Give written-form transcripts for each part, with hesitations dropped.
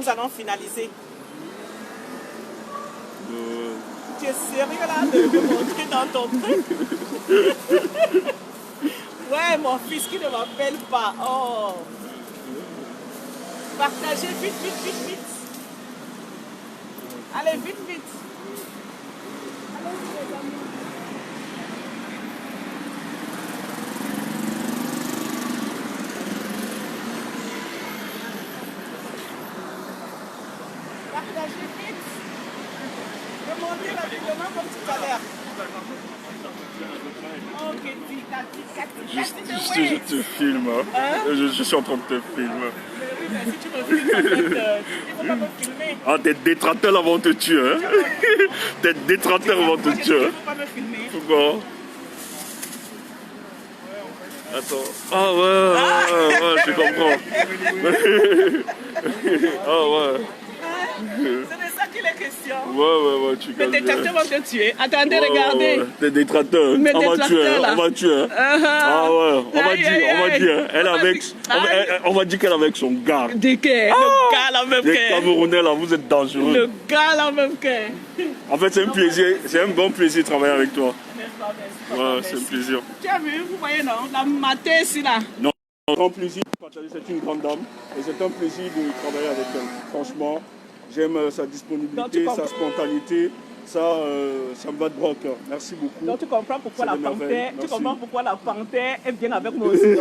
nous allons finaliser. Tu es sérieux là de me montrer dans ton truc? Ouais, mon fils qui ne m'appelle pas. Oh. Partagez vite, vite, vite, vite. Allez, vite, vite. Allez, les amis. Partagez vite. Remontez rapidement comme tout à l'heure. Ok, Je te filme. Hein? Je suis en train de te filmer. Oui, mais si tu me filmes, en fait, il ne faut pas me filmer. Ah, tes détracteurs là vont te tuer. Hein? Tes détracteurs vont te tuer. Il ne faut pas me filmer. Pourquoi? Attends. Ah ouais, je comprends. Ah ouais. C'est de ça qu'il est question. Ouais, tu Mes détracteurs vont te tuer. Attendez, regardez. Tes détracteurs. Mes On va tuer. détracteurs, là. On va tuer. Ah ouais. On va dire. Elle avec. On va dire qu'elle est avec son gars. De quai. Le gars là même Les quai. Camerounais là, vous êtes dangereux. Le gars là même quai. En fait, c'est un plaisir. C'est un bon plaisir de travailler avec toi. Merci. Ouais, c'est un plaisir. Tu as vu, vous voyez non, la maté ici là. Non, c'est un grand plaisir de partager. C'est une grande dame et c'est un plaisir de travailler avec elle. Franchement, j'aime sa disponibilité, sa spontanéité. Ça me va de droit au cœur. Merci beaucoup. Donc tu comprends pourquoi la panthère, est bien avec moi aussi. Ouais,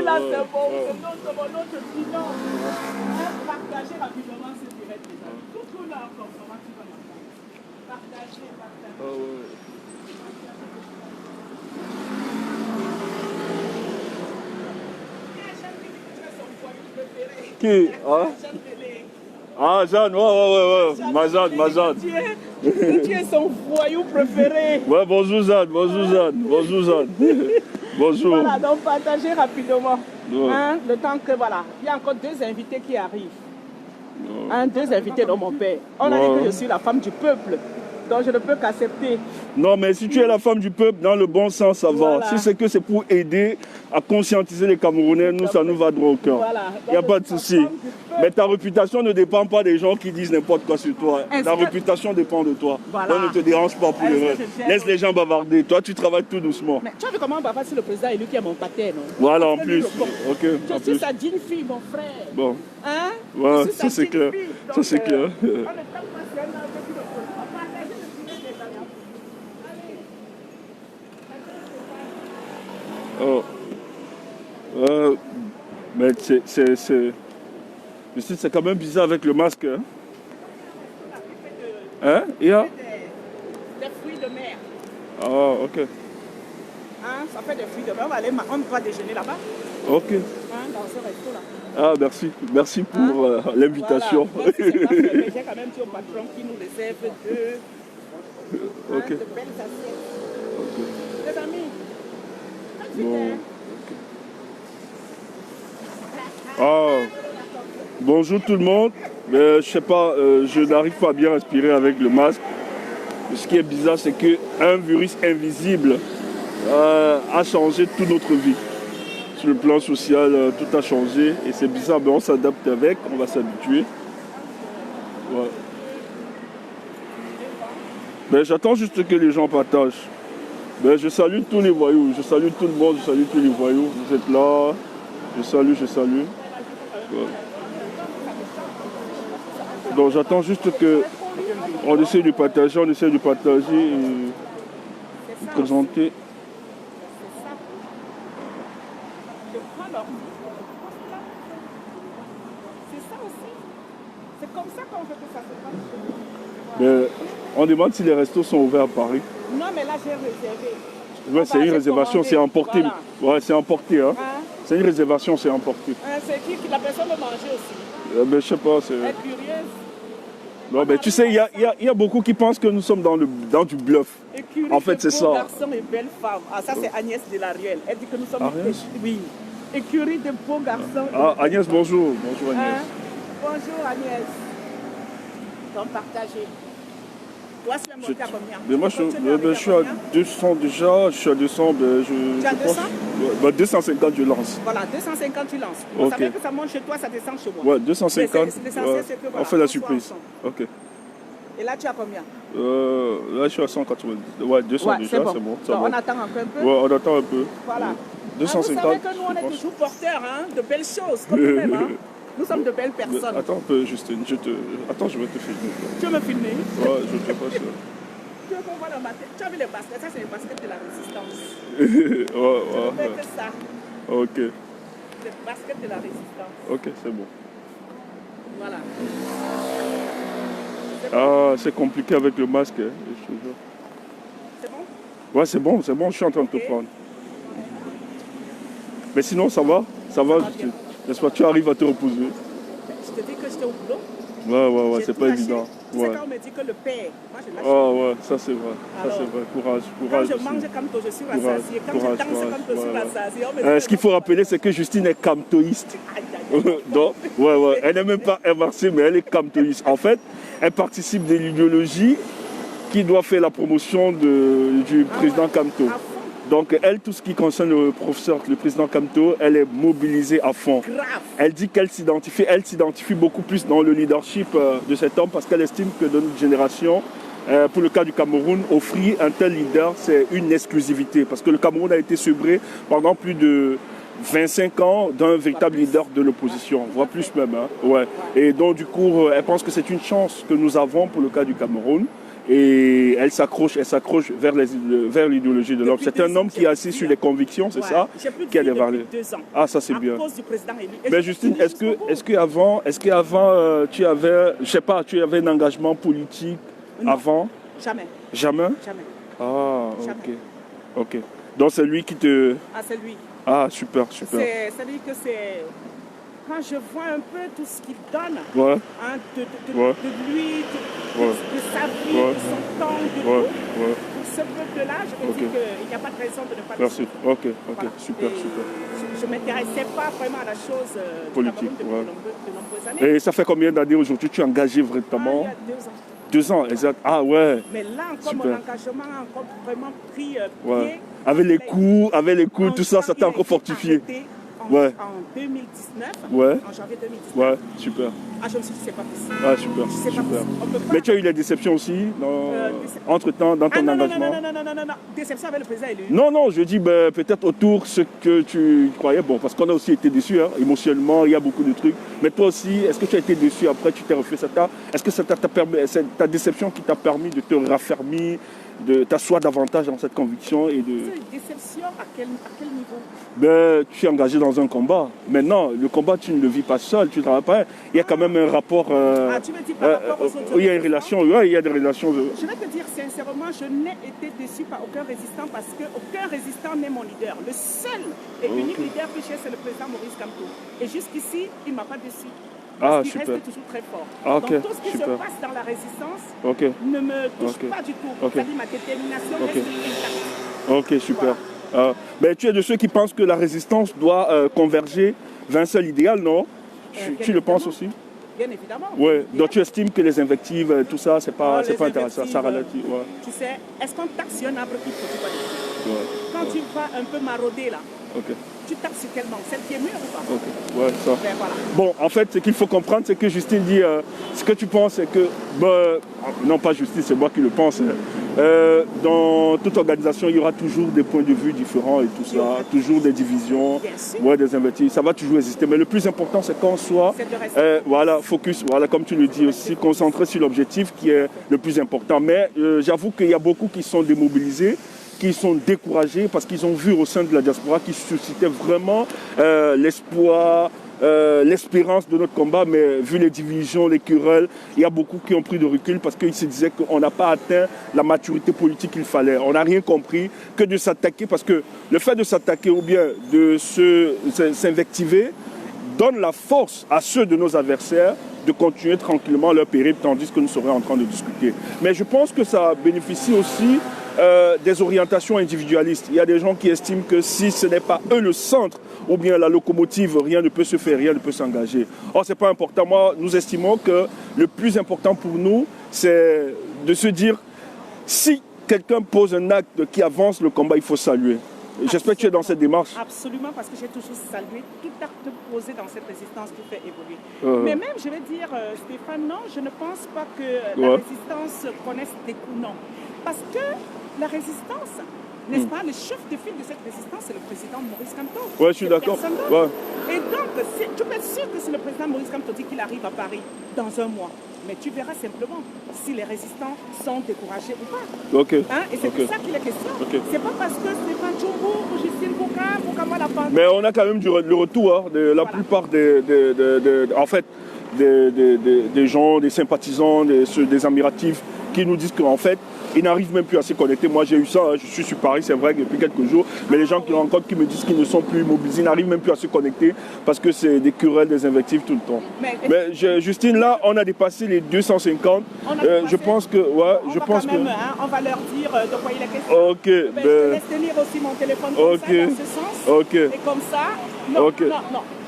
là ouais, c'est bon, ouais. c'est mon autre bilan. Partagez rapidement ce direct. Tout là encore, comment tu vas l'entendre. Partagez. Ah ouais. Qui? Hein? Ah, Jeanne, ouais. Ma Jeanne. Tu es son voyou préféré. Ouais, bonjour Jeanne. Bonjour. Voilà, donc partagez rapidement. Ouais. Hein, le temps que voilà, il y a encore 2 invités qui arrivent. Hein, 2 invités de mon père. On a dit que je suis la femme du peuple. Donc je ne peux qu'accepter. Non, mais si tu es la femme du peuple, dans le bon sens, ça va. Voilà. Si c'est que c'est pour aider à conscientiser les Camerounais, nous, ça nous va droit au cœur. Voilà. Il n'y a pas de souci. Mais ta réputation ne dépend pas des gens qui disent n'importe quoi sur toi. Ta réputation dépend de toi. Voilà. Donc ne te dérange pas pour le reste. Laisse les gens bavarder. Toi, tu travailles tout doucement. Mais tu as vu comment on va passer le président élu qui est mon pater, non? Voilà, en plus. Ok. Je suis sa digne fille, mon frère. Bon. Hein? Ouais, ça c'est clair. Ça c'est clair. On ne peut pas faire un peu de partager le sujet des amis. Allez. Oh. Mais c'est quand même bizarre avec le masque. Hein? Yeah? Des fruits de mer. Ah, ok. Hein? Ça fait des fruits de mer. On va déjeuner là-bas. Ok. Hein? Dans ce resto-là. Ah, merci. Merci pour l'invitation. Voilà. Donc, c'est pas fait, mais j'ai quand même dit au patron qui nous réserve deux Ok. de belles assiettes. Ok. Les amis, Bon. Ah, bonjour tout le monde. Je sais pas, je n'arrive pas à bien respirer avec le masque. Ce qui est bizarre, c'est qu'un virus invisible a changé toute notre vie. Sur le plan social, tout a changé et c'est bizarre, mais on s'adapte avec, on va s'habituer. Ouais. Ben, j'attends juste que les gens partagent. Ben, je salue tous les voyous, je salue tout le monde, je salue tous les voyous. Vous êtes là, je salue. Ouais. Donc j'attends juste que on essaie de partager et présenter. C'est ça aussi. C'est comme ça qu'on veut que ça se passe. Mais on demande si les restos sont ouverts à Paris. Non, mais là j'ai réservé. Ouais, c'est une réservation, c'est emporté. Voilà. Ouais, c'est emporté. Hein. C'est une réservation, c'est emporté. C'est qui la personne veut manger aussi. Ben, je sais pas. Elle est curieuse. Non, mais tu sais, il y a beaucoup qui pensent que nous sommes dans du bluff. Écurie En fait, c'est ça. Garçons et belles femmes. Ah, ça c'est Agnès Delariel. Elle dit que nous sommes Agnès? Oui. Écurie de beaux garçons. Ah, Agnès, bonjour. Bonjour Agnès. Bonjour Agnès. Donc partagez. Toi, tu es monté à combien? Mais moi, je suis à 200 déjà. Je suis à 200. Ben, tu as 200? Ben, 250, je lance. Voilà, 250, tu lances. Vous savez que ça monte chez toi, ça descend chez moi. Ouais, 250. L'essentiel, c'est que voilà, on fait la surprise. Ok. Et là, tu as combien? Là, je suis à 190. Ouais, 200 déjà, c'est bon. Donc, on attend encore un peu. Ouais, on attend un peu. Voilà. 250. Vous savez que nous, on est toujours porteurs de belles choses, comme nous-mêmes. Nous sommes de belles personnes. Attends un peu, Justine. Attends, je vais te filmer. Tu veux me filmer? Ouais, je te passe. Tu veux qu'on voit dans ma tête? Tu as vu les baskets? Ça, c'est les baskets de la résistance. Ouais. Je fais que ça. Ok. Les baskets de la résistance. Ok, c'est bon. Voilà. Ah, c'est compliqué avec le masque. Hein, c'est bon? Ouais, c'est bon, je suis en train de te prendre. Mais sinon, ça va, Justine. N'est-ce pas, tu arrives à te reposer. Je te dis que j'étais au boulot. Ouais, c'est pas évident. Tu sais quand on me dit que le père, moi je lâche. Ah ouais, ça c'est vrai. Alors, ça c'est vrai. Courage. Quand je mange Camto, je suis rassasiée. Quand je danse Camto, je suis rassasiée. Ce qu'il faut rappeler, c'est que Justine est camtoïste. Donc, elle n'est même pas MRC, mais elle est camtoïste. En fait, elle participe de l'idéologie qui doit faire la promotion du président Camto. Donc elle, tout ce qui concerne le professeur, le président Camto, elle est mobilisée à fond. Grave. Elle dit qu'elle s'identifie beaucoup plus dans le leadership de cet homme parce qu'elle estime que de notre génération, pour le cas du Cameroun, offrir un tel leader, c'est une exclusivité. Parce que le Cameroun a été sevré pendant plus de 25 ans d'un véritable leader de l'opposition, voire plus même. Hein. Ouais. Et donc du coup, elle pense que c'est une chance que nous avons pour le cas du Cameroun. Et elle s'accroche vers l'idéologie de l'homme. C'est un homme qui est assis sur les convictions, c'est ça, qui a des valeurs. Ah, ça c'est bien. Mais Justine, est-ce qu'avant, tu avais, je sais pas, tu avais un engagement politique avant? Jamais. Jamais? Jamais. Ah, ok. Donc c'est lui qui te... Ah, c'est lui. Ah, super. C'est-à-dire que c'est... Quand je vois un peu tout ce qu'il donne, de lui, de sa vie, de son temps, de tout, pour ce peuple-là, je me dis qu'il n'y a pas de raison de ne pas le suivre. Ok, super. Je ne m'intéressais pas vraiment à la chose politique de nombreuses années. Et ça fait combien d'années aujourd'hui tu es engagé vraiment? Il y a 2 ans. 2 ans, exact. Ah ouais. Mais là encore, mon engagement a encore vraiment pris pied. Avec les coups, tout ça t'a encore fortifié. En 2019, en janvier 2019. Ouais, super. Ah, je me suis dit, c'est pas possible. Ah, super. Mais tu as eu des déceptions aussi, entre-temps, dans ton engagement? Non. Déception avec le président élu? Non, je dis peut-être autour ce que tu croyais. Bon, parce qu'on a aussi été déçus, hein, émotionnellement, il y a beaucoup de trucs. Mais toi aussi, est-ce que tu as été déçu après, tu t'es refait ça? Est-ce que c'est ta déception qui t'a permis de te raffermir, de t'asseoir davantage dans cette conviction et de... C'est une déception à quel niveau? Tu es engagé dans un combat. Maintenant, le combat, tu ne le vis pas seul, tu ne travailles pas. Il y a quand même un rapport... tu me dis par rapport aux autres... Il y a une relation, il y a des relations... Je vais te dire sincèrement, je n'ai été déçu par aucun résistant parce qu'aucun résistant n'est mon leader. Le seul et unique leader que j'ai, c'est le président Maurice Kamto. Et jusqu'ici, il ne m'a pas déçu. Parce qu'il reste toujours très fort. Donc tout ce qui se passe dans la résistance ne me touche pas du tout. C'est-à-dire ma détermination reste intacte. Ok, super. Voilà. Mais tu es de ceux qui pensent que la résistance doit converger vers un seul idéal, non? Tu le penses aussi? Bien évidemment. Oui, donc tu estimes que les invectives, tout ça, c'est pas intéressant, ça ralentit. Tu sais, est-ce qu'on taxe sur un arbre qui ne produit pas de fruits? Quand tu vas un peu marauder là, tu taxes sur quel manque? Celle qui est mûre ou pas? Ça. Voilà. Bon, en fait, ce qu'il faut comprendre, c'est que Justine dit, ce que tu penses, c'est que, non pas Justine, c'est moi qui le pense, dans toute organisation, il y aura toujours des points de vue différents et tout ça, toujours des divisions, des invectives, ça va toujours exister. Mais le plus important, c'est qu'on soit, focus, comme tu le dis aussi, concentré sur l'objectif qui est le plus important. Mais j'avoue qu'il y a beaucoup qui sont démobilisés, qui sont découragés parce qu'ils ont vu au sein de la diaspora qui suscitait vraiment l'espoir, l'espérance de notre combat, mais vu les divisions, les querelles, il y a beaucoup qui ont pris de recul parce qu'ils se disaient qu'on n'a pas atteint la maturité politique qu'il fallait. On n'a rien compris que de s'attaquer, parce que le fait de s'attaquer ou bien de s'invectiver donne la force à ceux de nos adversaires de continuer tranquillement leur périple tandis que nous serions en train de discuter. Mais je pense que ça bénéficie aussi des orientations individualistes. Il y a des gens qui estiment que si ce n'est pas eux le centre ou bien la locomotive, rien ne peut se faire, rien ne peut s'engager. Or, ce n'est pas important. Moi, nous estimons que le plus important pour nous, c'est de se dire si quelqu'un pose un acte qui avance le combat, il faut saluer. J'espère que tu es dans cette démarche. Absolument, parce que j'ai toujours salué tout acte posé dans cette résistance qui fait évoluer. Mais même, je vais dire, Stéphane, non, je ne pense pas que la résistance connaisse des coups, non. Parce que la résistance, n'est-ce pas, le chef de file de cette résistance, c'est le président Maurice Kamto. Oui, je suis d'accord. Ouais. Et donc, tu peux être sûr que si le président Maurice Kamto dit qu'il arrive à Paris dans un mois, mais tu verras simplement si les résistants sont découragés ou pas. Ok. Hein? Et c'est de ça qu'il est question. C'est pas parce que Stéphane Tchombo ou Justine Bouka la fin. Mais on a quand même le retour de la plupart des gens, des sympathisants, des admiratifs qui nous disent qu'en fait, ils n'arrivent même plus à se connecter. Moi, j'ai eu ça, je suis sur Paris, c'est vrai, depuis quelques jours. Mais les gens qui rencontrent, qui me disent qu'ils ne sont plus mobilisés, ils n'arrivent même plus à se connecter parce que c'est des querelles, des invectives tout le temps. Mais Justine, là, on a dépassé les 250. Je pense que... Ouais, on va leur dire de quoi il est question. Ok. Je te laisse tenir aussi mon téléphone comme ça, dans ce sens. Ok. Et comme ça... Non,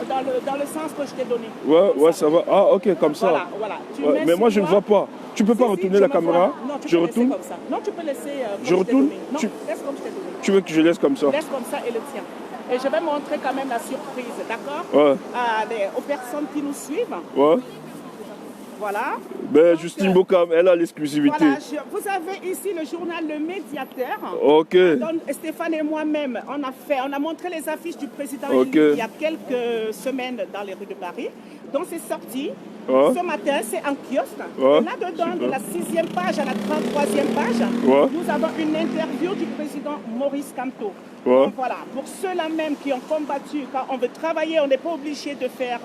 dans le sens que je t'ai donné. Ouais, ça va. Ah, ok, comme ça. Voilà. Mais moi, je ne vois pas. Tu peux pas retourner la caméra? Non, tu peux laisser comme ça. Non, tu peux laisser je retourne? Non, laisse comme je t'ai donné. Tu veux que je laisse comme ça? Laisse comme ça et le tien. Et je vais montrer quand même la surprise, d'accord? Aux personnes qui nous suivent. Ouais. Voilà. Ben, Justine Bokam, elle a l'exclusivité. Voilà, vous avez ici le journal Le Médiateur. Ok. Donc, Stéphane et moi-même, on a montré les affiches du président il y a quelques semaines dans les rues de Paris. Donc, c'est sorti. Ce matin, c'est en kiosque. Et là-dedans, de la 6e page à la 33e page, nous avons une interview du président Maurice Kamto. Donc, voilà, pour ceux-là même qui ont combattu, quand on veut travailler, on n'est pas obligé de faire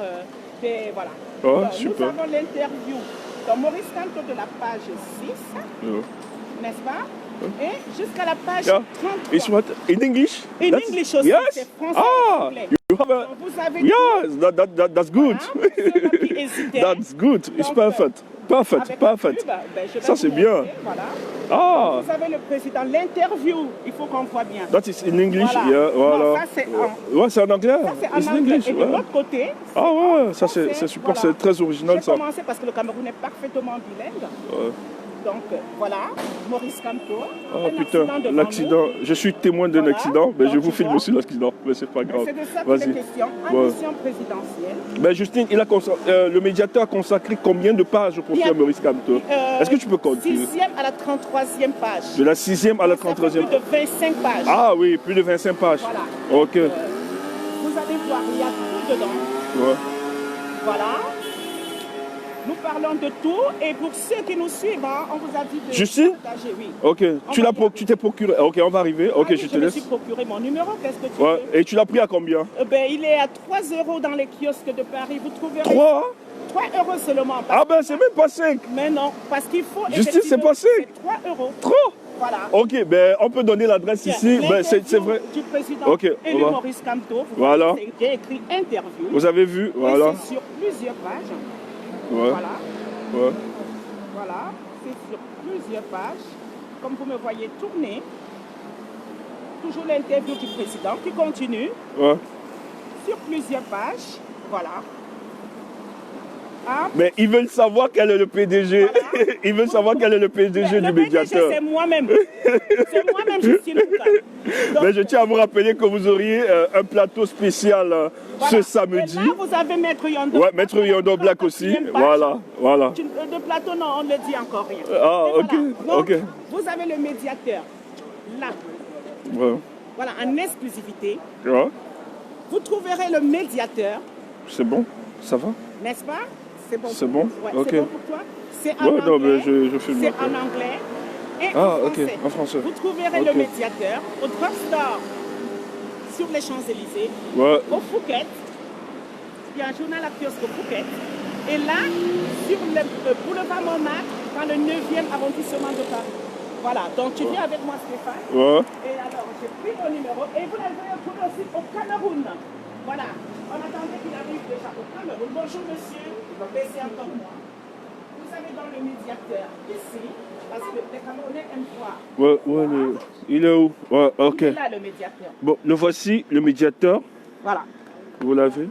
des... Voilà. Donc, nous avons l'interview de Maurice Kamto de la page 6, n'est-ce pas? Et jusqu'à la page 33. It's what? In English? In English aussi, c'est français et anglais. You have a... vous avez that's good. Voilà, that's good. It's perfect. Perfect. Ça, c'est bien. Voilà. Vous avez le président, l'interview, il faut qu'on voit bien. That is in English, voilà. Non, ça, c'est en anglais. Ça, c'est en anglais. Et de l'autre côté... ça, c'est super, c'est très original, ça. J'ai commencé parce que le Cameroun est parfaitement bilingue. Donc, voilà, Maurice Kamto. Oh putain, l'accident. Je suis témoin d'un accident, mais je vous filme aussi l'accident, mais c'est pas grave. C'est de ça qu'il est question, en mission présidentielle. Ben Justine, le médiateur a consacré combien de pages pour faire Maurice Kamto? Est-ce que tu peux compter? 6e à la 33e page. De la 6e à la 33e. Plus de 25 pages. Ah oui, plus de 25 pages. Voilà. Ok. Vous allez voir, il y a tout dedans. Voilà. Nous parlons de tout et pour ceux qui nous suivent, on vous a dit de partager. Oui. Ok. Tu t'es procuré. Ok, on va arriver. Ok, je te laisse. Je me suis procuré mon numéro. Qu'est-ce que tu veux? Et tu l'as pris à combien? Il est à 3 € dans les kiosques de Paris. Vous trouverez 3 € seulement. Ah ben c'est même pas 5. Mais non, parce qu'il faut... Justice, c'est pas 5. C'est 3 €. Trop? Voilà. Ok, ben on peut donner l'adresse ici. Ben, c'est vrai. Du président élu Maurice Kamto. Voilà. J'ai écrit interview. Vous avez vu? Voilà. C'est sur plusieurs pages. Voilà. Voilà, c'est sur plusieurs pages. Comme vous me voyez tourner, toujours l'interview du président qui continue. Sur plusieurs pages. Voilà. Mais ils veulent savoir quel est le PDG. Voilà. Ils veulent savoir quel est le PDG du médiateur. C'est moi-même. C'est moi-même, Justine Bouka. Mais je tiens à vous rappeler que vous auriez un plateau spécial ce samedi. Et là, vous avez Maître Yondo. Ouais, Maître Yondo Black aussi. Voilà. De plateau, non, on ne dit encore rien. Ah, ok. Donc, vous avez le médiateur là. Voilà, en exclusivité. Vous trouverez le médiateur. C'est bon, ça va? N'est-ce pas? C'est bon. C'est bon? Ok. C'est bon pour toi? C'est en anglais. Non, mais je filme. C'est en anglais et en français. En français. Vous trouverez le médiateur au drugstore sur les Champs-Élysées, au Fouquet. Il y a un journal à kiosque au Fouquet. Et là, sur le boulevard Montmartre, dans le 9e arrondissement de Paris. Voilà, donc tu viens avec moi, Stéphane. Et alors, j'ai pris mon numéro et vous l'avez retrouvé aussi au Cameroun. Voilà, on attendait qu'il arrive déjà au Cameroun. Bonjour monsieur, baissez encore moi. Vous savez dans le médiateur ici, parce que les Camerounais aiment voir. Il est où? Ok. Il est là le médiateur. Bon, le voici, le médiateur. Voilà. Vous l'avez?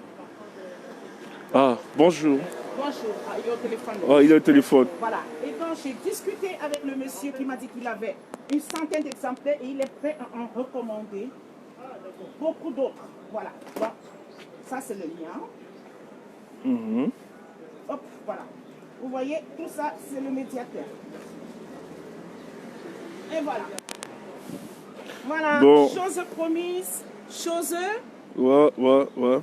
Ah, bonjour. Bonjour. Ah, il est au téléphone. Ah, il est au téléphone. Voilà. Et donc, j'ai discuté avec le monsieur qui m'a dit qu'il avait une centaine d'exemplaires et il est prêt à en recommander beaucoup d'autres. Voilà. Bon, ça, c'est le mien. Hop, voilà. Vous voyez, tout ça, c'est le médiateur. Et voilà. Voilà. Bon. Chose promise, chose... Ouais.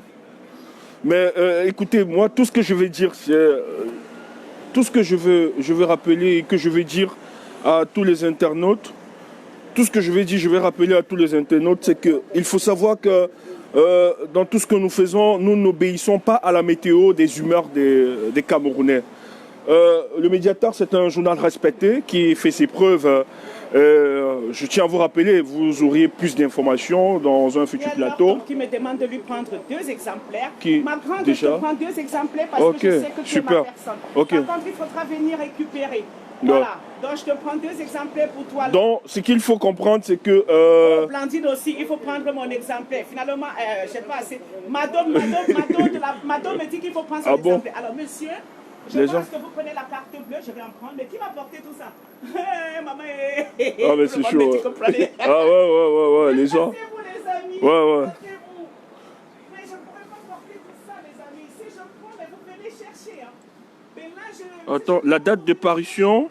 Mais écoutez, moi, tout ce que je vais dire, c'est... tout ce que je veux rappeler et que je vais dire à tous les internautes, tout ce que je vais rappeler à tous les internautes, c'est qu'il faut savoir que dans tout ce que nous faisons, nous n'obéissons pas à la météo des humeurs des Camerounais. Le Médiateur, c'est un journal respecté qui fait ses preuves. Je tiens à vous rappeler, vous auriez plus d'informations dans un futur plateau. Qui me demande de lui prendre 2 exemplaires. Qui, ma grande, déjà? je te prends 2 exemplaires parce que je sais que tu es ma personne. Okay. Par contre, il faudra venir récupérer. Voilà. Donc, je te prends 2 exemplaires pour toi. Donc, ce qu'il faut comprendre, c'est que... Blandine aussi, il faut prendre mon exemplaire. Finalement, je ne sais pas, c'est... Madame me dit qu'il faut prendre son exemplaire. Alors, monsieur... Je pense que vous prenez la carte bleue, je vais en prendre. Mais qui m'a porté tout ça? Maman, ah, mais c'est chaud. Ah, ouais, les gens. Portez-vous, les amis. Ouais. Mais je ne pourrais pas porter tout ça, les amis. Si je prends, mais vous venez chercher. Hein. Mais là, Attends, la date de parution,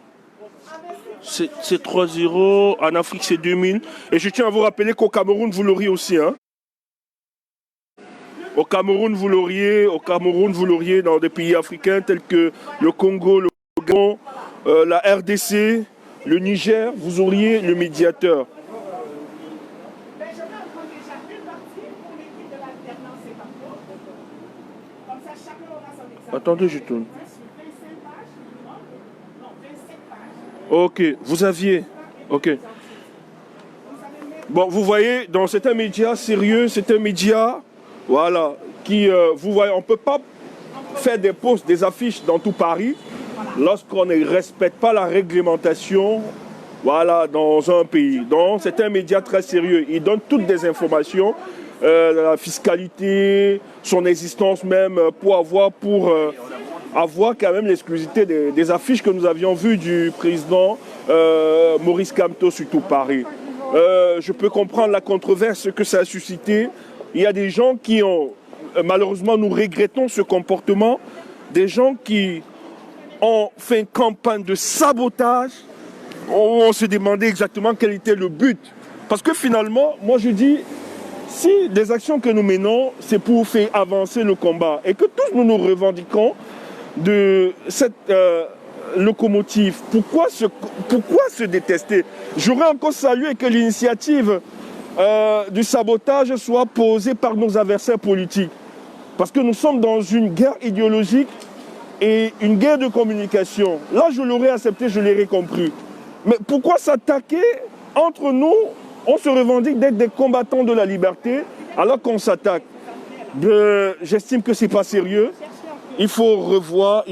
c'est 3-0. En Afrique, c'est 2000. Et je tiens à vous rappeler qu'au Cameroun, vous l'auriez aussi, hein. Au Cameroun, vous l'auriez dans des pays africains tels que le Congo, le Gabon, la RDC, le Niger, vous auriez le Médiateur. Attendez, je tourne. Ok, vous aviez. Ok. Bon, vous voyez, donc c'est un média sérieux, c'est un média... Voilà, qui, vous voyez, on ne peut pas faire des posts, des affiches dans tout Paris lorsqu'on ne respecte pas la réglementation, voilà, dans un pays. Donc, c'est un média très sérieux. Il donne toutes des informations, la fiscalité, son existence même, pour avoir quand même l'exclusivité des affiches que nous avions vues du président Maurice Kamto sur tout Paris. Je peux comprendre la controverse que ça a suscité. Il y a des gens qui ont, malheureusement nous regrettons ce comportement, des gens qui ont fait une campagne de sabotage. On se demandait exactement quel était le but. Parce que finalement, moi je dis, si les actions que nous menons, c'est pour faire avancer le combat et que tous nous revendiquons de cette locomotive, pourquoi se détester? J'aurais encore salué que l'initiative du sabotage soit posé par nos adversaires politiques. Parce que nous sommes dans une guerre idéologique et une guerre de communication. Là, je l'aurais accepté, je l'aurais compris. Mais pourquoi s'attaquer entre nous? On se revendique d'être des combattants de la liberté alors qu'on s'attaque. J'estime que ce n'est pas sérieux. Il faut revoir,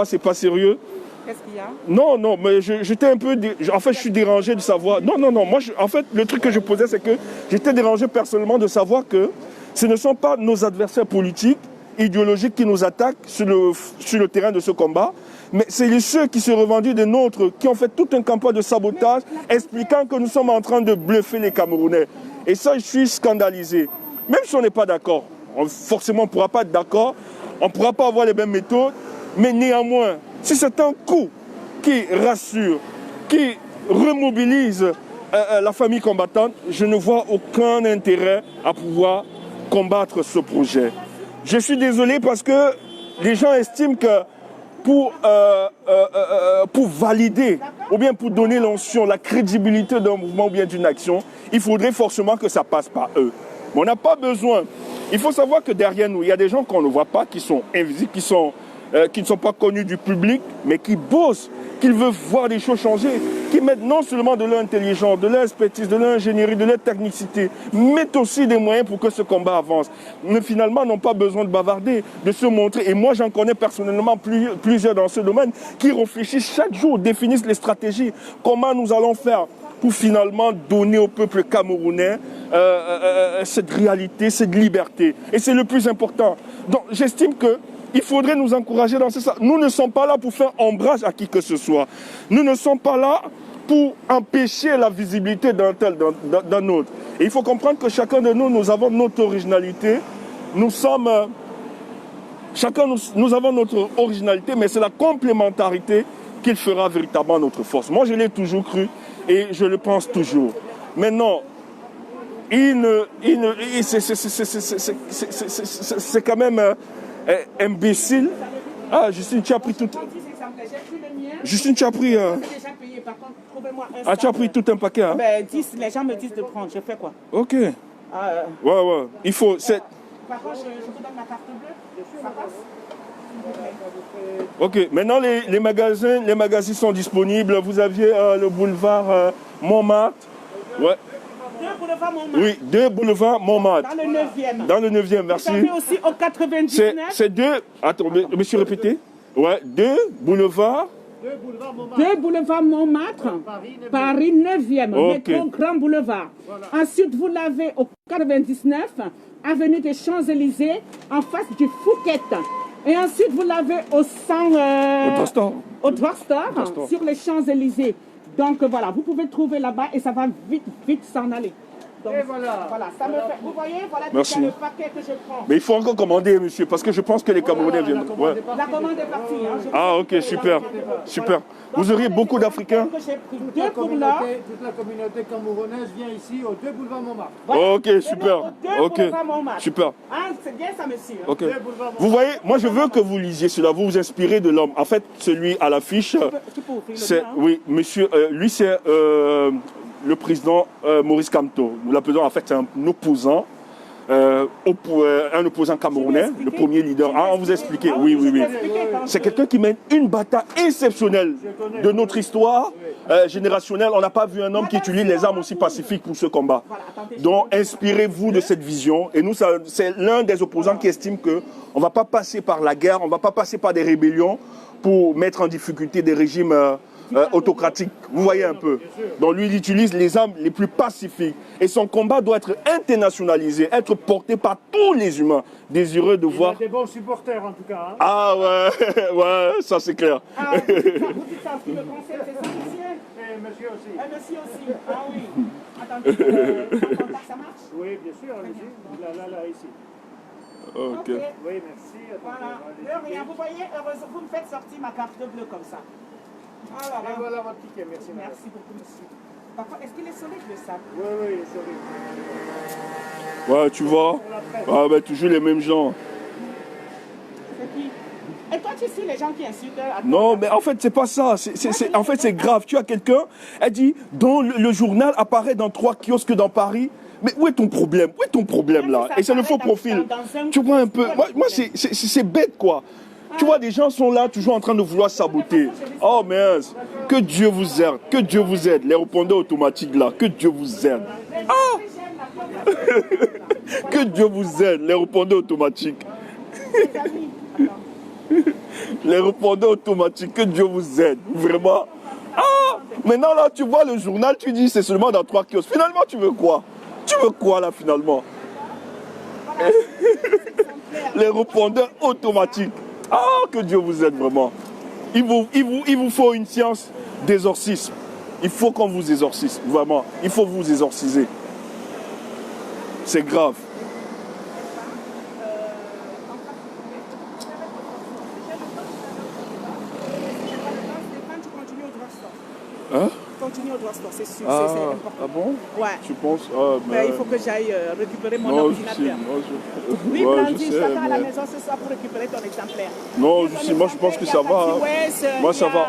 c'est pas sérieux. Qu'est-ce qu'il y a? Non, mais j'étais un peu... En fait, je suis dérangé de savoir... Non. Moi, en fait, le truc que je posais, c'est que j'étais dérangé personnellement de savoir que ce ne sont pas nos adversaires politiques, idéologiques qui nous attaquent sur le terrain de ce combat, mais c'est ceux qui se revendiquent des nôtres, qui ont fait toute une campagne de sabotage, expliquant que nous sommes en train de bluffer les Camerounais. Et ça, je suis scandalisé. Même si on n'est pas d'accord, forcément, on ne pourra pas être d'accord, on ne pourra pas avoir les mêmes méthodes, mais néanmoins, si c'est un coup qui rassure, qui remobilise la famille combattante, je ne vois aucun intérêt à pouvoir combattre ce projet. Je suis désolé parce que les gens estiment que pour valider ou bien pour donner l'onction, la crédibilité d'un mouvement ou bien d'une action, il faudrait forcément que ça passe par eux. Mais on n'a pas besoin. Il faut savoir que derrière nous, il y a des gens qu'on ne voit pas, qui sont invisibles, qui ne sont pas connus du public, mais qui bossent, qui veulent voir des choses changer, qui mettent non seulement de leur intelligence, de leur expertise, de leur ingénierie, de leur technicité, mettent aussi des moyens pour que ce combat avance. Mais finalement, n'ont pas besoin de bavarder, de se montrer. Et moi, j'en connais personnellement plusieurs dans ce domaine qui réfléchissent chaque jour, définissent les stratégies. Comment nous allons faire pour finalement donner au peuple camerounais cette réalité, cette liberté. Et c'est le plus important. Donc, j'estime que il faudrait nous encourager dans ce sens. Nous ne sommes pas là pour faire ombrage à qui que ce soit. Nous ne sommes pas là pour empêcher la visibilité d'un tel, d'un autre. Et il faut comprendre que chacun de nous, nous avons notre originalité. Nous sommes... chacun, nous avons notre originalité, mais c'est la complémentarité qu'il fera véritablement notre force. Moi, je l'ai toujours cru et je le pense toujours. Maintenant, c'est quand même imbécile. Ah, Justine, tu as pris tout... Justine, tu as pris... Ah, tu as pris tout un paquet, hein? Ben, 10, les gens me disent de prendre, je fais quoi? Ok. Ouais, ouais. Il faut... Par contre, je vous donne ma carte bleue. Ça passe? Ok, maintenant les magazines sont disponibles. Vous aviez le boulevard Montmartre. Ouais. 2 boulevard Montmartre. Oui, 2 boulevard Montmartre. Dans le 9e. Dans le 9e, merci. Vous avez aussi au 99. C'est 2... Attendez, monsieur, répétez. Ouais, 2 boulevard... 2 boulevard Montmartre, Paris 9e, Okay. métro Grand Boulevard. Voilà. Ensuite, vous l'avez au 99, avenue des Champs-Élysées, en face du Fouquet. Et ensuite, vous l'avez au 100... au Drugstore, sur les Champs-Élysées. Donc voilà, vous pouvez trouver là-bas et ça va vite s'en aller. Donc, et voilà, ça me fait, vous voyez, voilà déjà le paquet que je prends. Mais il faut encore commander, monsieur, parce que je pense que les Camerounais viennent. Ouais. La commande est partie. Hein, ah, ok, super. Super. Donc, vous auriez beaucoup d'Africains. Toute la communauté camerounaise vient ici au 2 boulevard Montmartre. Voilà. Ok, super. Ok, super. Ah, c'est bien ça, monsieur. Ok. Vous voyez, moi je veux que vous lisiez cela, vous vous inspirez de l'homme. En fait, celui à l'affiche, c'est, oui, monsieur, lui c'est le président Maurice Kamto. Nous l'appelons en fait c'est un opposant. Un opposant camerounais, le premier leader. Ah, on vous a expliqué. Oui. C'est quelqu'un qui mène une bataille exceptionnelle de notre histoire générationnelle. On n'a pas vu un homme qui utilise les armes aussi pacifiques pour ce combat. Donc, inspirez-vous de cette vision. Et nous, c'est l'un des opposants qui estime qu'on ne va pas passer par la guerre, on ne va pas passer par des rébellions pour mettre en difficulté des régimes autocratique. Vous voyez un peu. Donc lui, il utilise les armes les plus pacifiques. Et son combat doit être internationalisé, être porté par tous les humains désireux de voir... Il a des bons supporters en tout cas. Hein. Ah ouais, ça c'est clair. Ah, vous dites ça, le conseil, c'est ça, monsieur? Et monsieur aussi. Monsieur aussi, ah oui. Attendez, sans contact, ça marche? Oui, bien sûr, allez-y. Là, ici. Ok. Oui, merci. Voilà. De rien, vous voyez, heureusement, vous me faites sortir ma carte bleue comme ça. Alors, et voilà votre ticket, merci. Merci beaucoup, monsieur. Par contre, est-ce qu'il est solide le sac? Oui, il est solide. Ouais, tu vois. Ah ben toujours les mêmes gens. C'est qui? Et toi, tu sais les gens qui insultent? Non, mais en fait, c'est pas ça. En fait, c'est grave. Tu as quelqu'un, elle dit, dont le journal apparaît dans 3 kiosques dans Paris. Mais où est ton problème? Où est ton problème là? Et c'est le faux profil. Tu vois un peu. Moi c'est bête quoi. Tu vois, des gens sont là, toujours en train de vouloir saboter. Oh mince, que Dieu vous aide, que Dieu vous aide. Les répondeurs automatiques là, que Dieu vous aide. Ah que Dieu vous aide, les répondeurs automatiques. Les répondeurs automatiques, que Dieu vous aide. Vraiment. Ah, maintenant là, tu vois le journal, tu dis c'est seulement dans 3 kiosques. Finalement, tu veux quoi? Tu veux quoi là finalement? Les répondeurs automatiques. Ah, que Dieu vous aide vraiment. Il vous faut une science d'exorcisme. Il faut qu'on vous exorcise, vraiment. Il faut vous exorciser. C'est grave. Hein? Continue au drugstore, c'est sûr, Ah, c'est important. ah bon? Ouais. Tu penses? Mais il faut que j'aille récupérer mon ordinateur. Oui, Blandine, je t'attends à la maison ce soir pour récupérer ton exemplaire. Non, moi je pense que ça va. Moi ça va,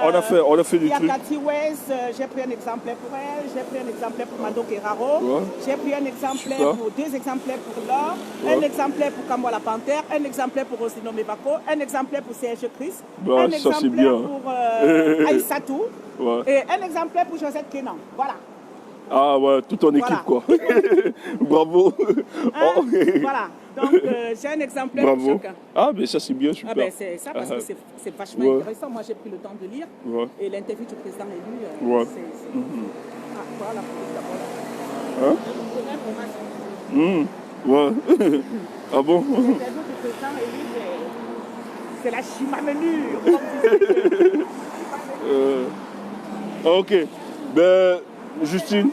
on a fait du truc. Il y a Cathy West, j'ai pris un exemplaire pour elle, j'ai pris un exemplaire pour Mado Keraro, j'ai pris un exemplaire pour 2 exemplaires pour Laure, un exemplaire pour Kamwa la Panthère, un exemplaire pour Rosino Mebako, un exemplaire pour Serge Christ, un exemplaire pour Aïssatou. Et un exemplaire pour Josette Kenan. Voilà. Ah ouais, toute ton équipe quoi. Bravo. Voilà. Donc j'ai un exemplaire pour chacun. Ah mais ça c'est bien, super. Ah ben c'est ça parce que c'est vachement intéressant. Moi j'ai pris le temps de lire. Et l'interview du président élu, c'est... Ah, voilà. Hein? Ouais. Ah bon? L'interview du président élu, C'est la chimamenure. Comme disait Ok. Ben, Justine.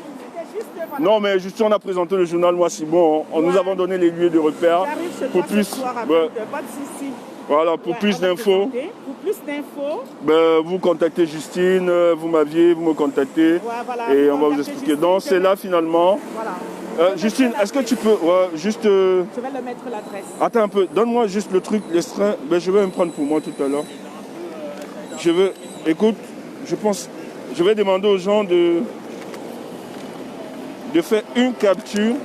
voilà. Non, mais Justine, on a présenté le journal Moi Si Bon. Nous avons donné les lieux de repère. J'arrive chez Pour toi plus, ce soir, ben, pas de souci. voilà, pour Ouais, plus on va d'infos, présenter. Pour plus d'infos, ben, vous contactez Justine, vous me contactez. ouais, voilà, Et vous on va vous contactez expliquer. Justine, Donc, je c'est vais- là finalement. Voilà. Justine, est-ce que tu peux. Ouais, juste. Je vais le mettre l'adresse. Attends un peu, donne-moi juste le truc, l'extrait. Ben, je vais me prendre pour moi tout à l'heure. Je veux. Écoute, je pense. Je vais demander aux gens de faire une capture.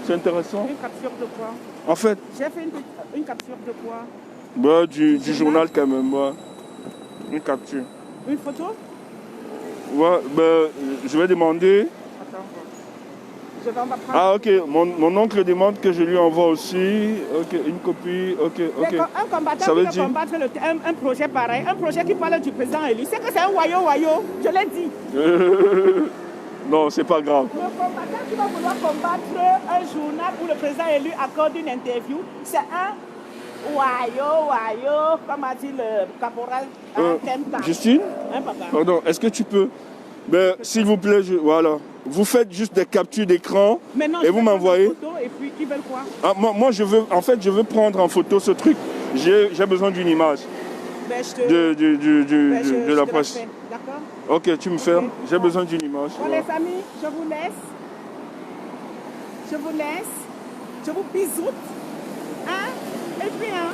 C'est intéressant. Une capture de quoi? En fait, J'ai fait une capture de quoi? ben, du journal quand même. Ouais. Une capture. Une photo? Ouais, ben, je vais demander. Attends. On va prendre. Ah, ok. Mon oncle demande que je lui envoie aussi. Ok, une copie. Ok, ok. Un combattant Ça veut qui dire- veut combattre un projet pareil, un projet qui parle du président élu, c'est que c'est un wayo. Je l'ai dit. Non, c'est pas grave. Le combattant qui va vouloir combattre un journal où le président élu accorde une interview, c'est un wayo, comme a dit le caporal Kenta. Justine, Hein, papa? pardon, est-ce que tu peux. Ben, s'il vous plaît, voilà. Vous faites juste des captures d'écran Maintenant, et je vous vais prendre m'envoyez. une photo et puis ils veulent quoi? Ah, moi, je veux prendre en photo ce truc. J'ai besoin d'une image Ben, je te, de la te presse. fais, d'accord? Ok, tu me fais. Ok. J'ai besoin d'une image. Bon, Voilà. les amis, je vous laisse. Je vous laisse. Je vous bisoute. Hein? Et puis, hein,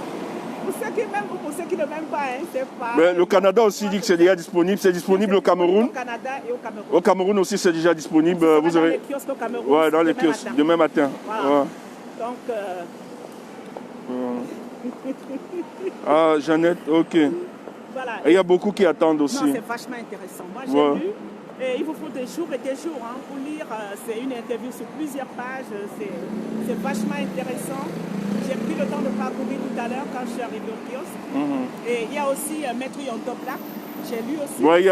pour ceux qui m'aiment ou pour ceux qui ne m'aiment pas, hein, c'est pas. Mais le Canada aussi dit que c'est déjà disponible. C'est disponible au Cameroun. Au Canada et au Cameroun. Au Cameroun aussi, c'est déjà disponible. Ça va Vous dans aurez. les kiosques au Cameroun. Ouais, dans les demain kiosques. matin. Demain matin. Voilà. Ouais. Donc, Ah, Jeannette, ok. Et voilà. il y a beaucoup qui attendent Non, aussi. c'est vachement intéressant. Moi, j'ai Ouais. lu. Et il vous faut des jours et des jours hein, pour lire. C'est une interview sur plusieurs pages. C'est vachement intéressant. J'ai pris le temps de parcourir tout à l'heure quand je suis arrivée au kiosque. Et il y a aussi Maître Yontopla. J'ai lu aussi. Ouais,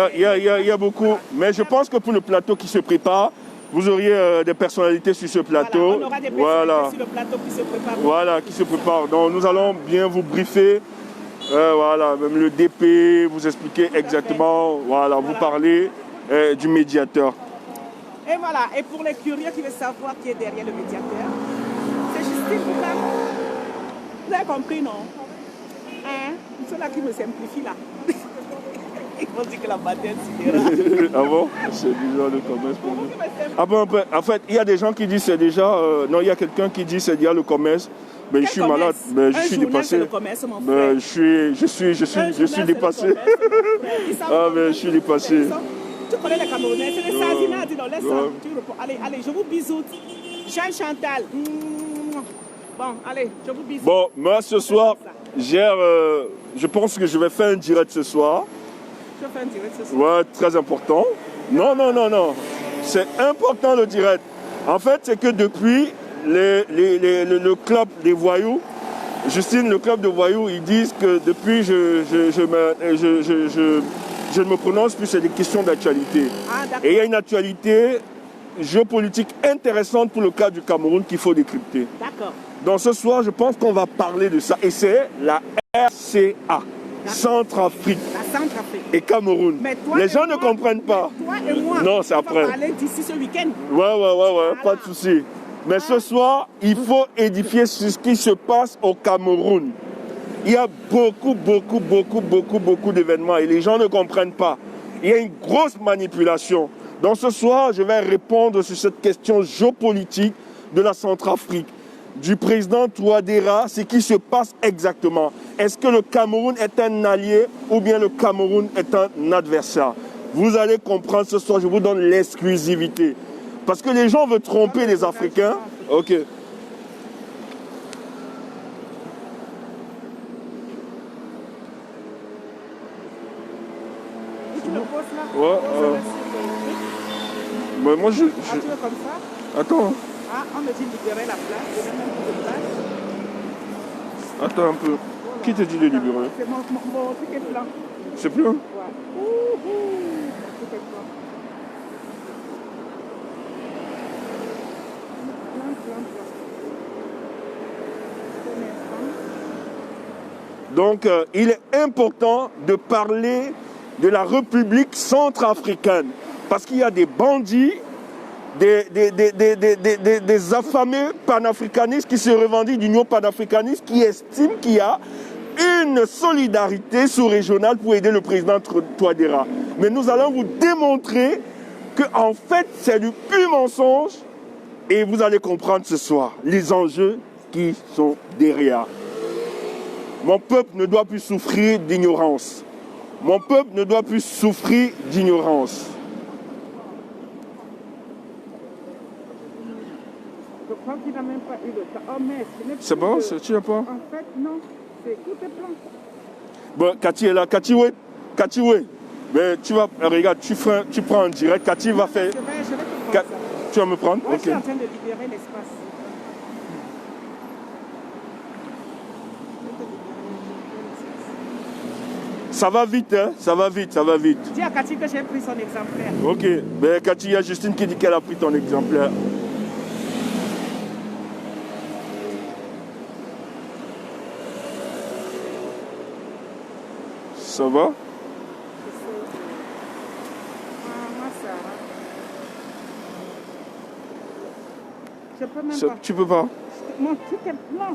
il y a beaucoup. Voilà. Mais je pense que pour le plateau qui se prépare, vous auriez des personnalités sur ce plateau. Voilà, on aura des personnalités Voilà. sur le plateau qui se préparent. Voilà, qui se préparent. Donc nous allons bien vous briefer. Voilà, même le DP, vous expliquer exactement, voilà, vous parler du médiateur. Et voilà, et pour les curieux qui veulent savoir qui est derrière le médiateur, c'est Justine Boukham. Vous avez compris, non? Hein? Ceux-là qui me simplifient là. Ils vont dire que la bataille, c'est Ah bon? C'est déjà le commerce pour nous. Ah bon, en fait, il y a des gens qui disent c'est déjà... non, il y a quelqu'un qui dit c'est déjà le commerce. Mais je suis malade, mais je suis dépassé. Le commerce, mon frère. Ben, je suis dépassé. Ah, mais je suis dépassé. Tu connais les Camerounais, c'est les Sardinats, dis donc, laisse ça. Allez, je vous bisoute. Jean Chantal. Bon, allez, je vous bisoute. Bon, moi ce soir, je pense que je vais faire un direct ce soir. Je fais un direct ce soir. Ouais, très important. Non. C'est important le direct. En fait, c'est que depuis le club des voyous, Justine, le club de voyous, ils disent que depuis je ne me prononce plus, c'est des questions d'actualité. Ah, d'accord. Et il y a une actualité géopolitique intéressante pour le cas du Cameroun qu'il faut décrypter. D'accord. Donc ce soir, je pense qu'on va parler de ça. Et c'est la RCA, Centrafrique La Centrafrique. et Cameroun. Mais toi Les et gens moi, ne comprennent pas. Toi et moi, Non, c'est après. on va parler d'ici ce week-end. Ouais, pas de souci. Mais ce soir, il faut édifier sur ce qui se passe au Cameroun. Il y a beaucoup d'événements et les gens ne comprennent pas. Il y a une grosse manipulation. Donc ce soir, je vais répondre sur cette question géopolitique de la Centrafrique, du président Touadéra, ce qui se passe exactement. Est-ce que le Cameroun est un allié ou bien le Cameroun est un adversaire? Vous allez comprendre ce soir, je vous donne l'exclusivité. Parce que les gens veulent tromper les Africains. Ok. Et tu le poses là. Ouais, Mais moi je... Ah, tu veux comme ça? Attends, Ah, on me dit libérer la place. Je vais même plus de place. attends un peu. Qui te dit de libérer? C'est mon ticket blanc. C'est plus un? Ouais. Ouhou. Ticket blanc. Blanc. Un instant. Donc, il est important de parler de la République centrafricaine. Parce qu'il y a des bandits, des affamés panafricanistes qui se revendiquent d'union panafricaniste, qui estiment qu'il y a une solidarité sous-régionale pour aider le président Touadéra. Mais nous allons vous démontrer qu'en fait, c'est du pur mensonge et vous allez comprendre ce soir les enjeux qui sont derrière. Mon peuple ne doit plus souffrir d'ignorance. Mon peuple ne doit plus souffrir d'ignorance. Je crois qu'il n'a même pas eu le temps. Oh, mais c'est bon, tu n'as pas? En fait, non. Tout est plein. Bon, Cathy est là. Cathy, oui. Cathy, oui. Mais tu vas, regarde, tu prends en direct. Cathy va faire. Je vais te prendre ça. Tu vas me prendre? Moi, ok. je suis en train de libérer l'espace. Ça va vite, hein? Ça va vite, ça va vite. Dis à Cathy que j'ai pris son exemplaire. Ok. Mais Cathy, il y a Justine qui dit qu'elle a pris ton exemplaire. Ça va? Moi, ça va. Je peux même pas. Tu peux pas? Mon truc est plein.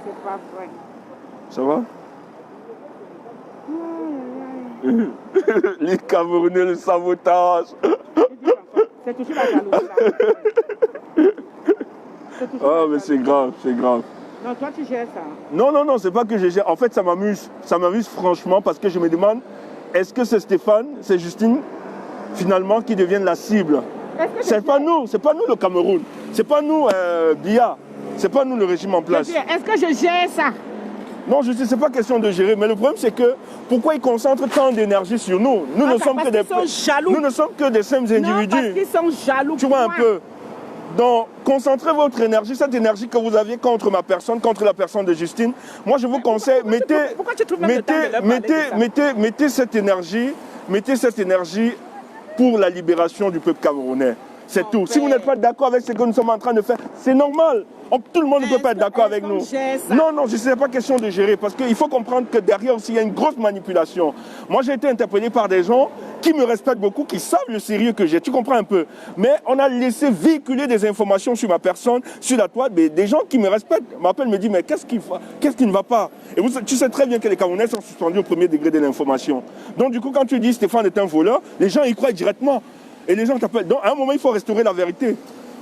C'est pas vrai. Ça va? Les Camerounais, le sabotage. C'est toujours la jalousie. Ah, mais c'est grave, c'est grave. Non, toi tu gères ça. Non, non, non, c'est pas que je gère. En fait, ça m'amuse. Ça m'amuse franchement parce que je me demande, est-ce que c'est Stéphane, c'est Justine, finalement, qui deviennent la cible? C'est pas nous le Cameroun. C'est pas nous, Biya. C'est pas nous le régime en place. Est-ce que je gère ça? Non, je sais, c'est pas question de gérer, mais le problème c'est que pourquoi ils concentrent tant d'énergie sur nous? Nous ne sommes que des jaloux. Nous ne sommes que des simples individus. Non, parce qu'ils sont jaloux. Tu vois un peu. Donc, concentrez votre énergie, cette énergie que vous aviez contre ma personne, contre la personne de Justine. Moi, je vous conseille, mettez cette énergie pour la libération du peuple camerounais. C'est tout. Si vous n'êtes pas d'accord avec ce que nous sommes en train de faire, c'est normal. Tout le monde ne peut pas être d'accord avec nous. Non, non, ce n'est pas question de gérer. Parce qu'il faut comprendre que derrière aussi, il y a une grosse manipulation. Moi, j'ai été interpellé par des gens qui me respectent beaucoup, qui savent le sérieux que j'ai. Tu comprends un peu? Mais on a laissé véhiculer des informations sur ma personne, sur la toile. Des gens qui me respectent m'appellent, me disent, mais qu'est-ce qui ne va pas? Et tu sais très bien que les Camerounais sont suspendus au premier degré de l'information. Donc, du coup, quand tu dis Stéphane est un voleur, les gens y croient directement. Et les gens t'appellent. Donc, à un moment, il faut restaurer la vérité.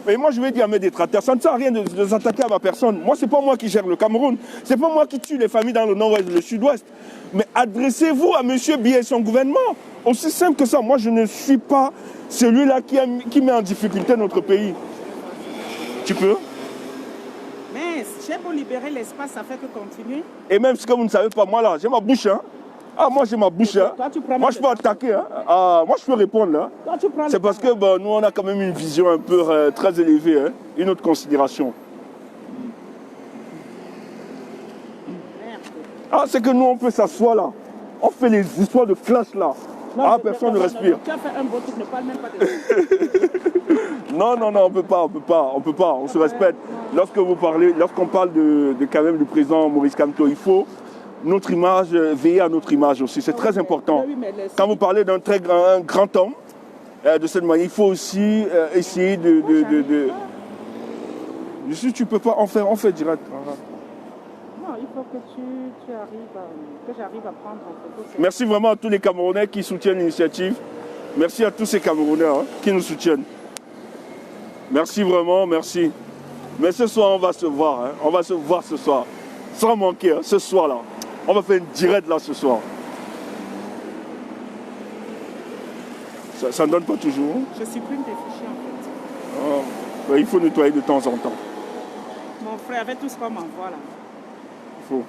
Et moi, je vais dire à mes détracteurs, ça ne sert à rien de s'attaquer à ma personne. Moi, ce n'est pas moi qui gère le Cameroun. Ce n'est pas moi qui tue les familles dans le nord-ouest et le sud-ouest. Mais adressez-vous à M. Biya et son gouvernement. Aussi simple que ça. Moi, je ne suis pas celui-là qui met en difficulté notre pays. Tu peux? Mais j'ai beau libérer l'espace, ça fait que continuer. Et même ce que vous ne savez pas, moi là, j'ai ma bouche, hein. Ah, moi j'ai ma bouche, hein. Moi je peux attaquer, hein. Ah, moi je peux répondre, là. C'est parce que nous on a quand même une vision un peu très élevée, hein. Une autre considération. Ah, c'est que nous on peut s'asseoir là. On fait les histoires de classe là. Non, personne ne respire. Tu as fait un beau truc, ne parle même pas de Non, non, non, on peut pas, on se respecte. Lorsqu'on parle de quand même du président Maurice Kamto, il faut notre image, veiller à notre image aussi, c'est très important. Quand vous parlez d'un très grand homme, de cette manière, il faut aussi essayer de... Je sais, tu peux pas en faire, on fait direct. Non, il faut que tu arrives que j'arrive à prendre en photo. Merci vraiment à tous les Camerounais qui soutiennent l'initiative. Merci à tous ces Camerounais qui nous soutiennent. Merci vraiment, merci. Mais ce soir, on va se voir. Hein. On va se voir ce soir. Sans manquer, hein, ce soir-là. On va faire une direct là ce soir. Ça ne donne pas toujours. Je supprime des fichiers en fait. Oh, ben, il faut nettoyer de temps en temps. Mon frère, avec tout ce qu'on m'envoie là. Il faut.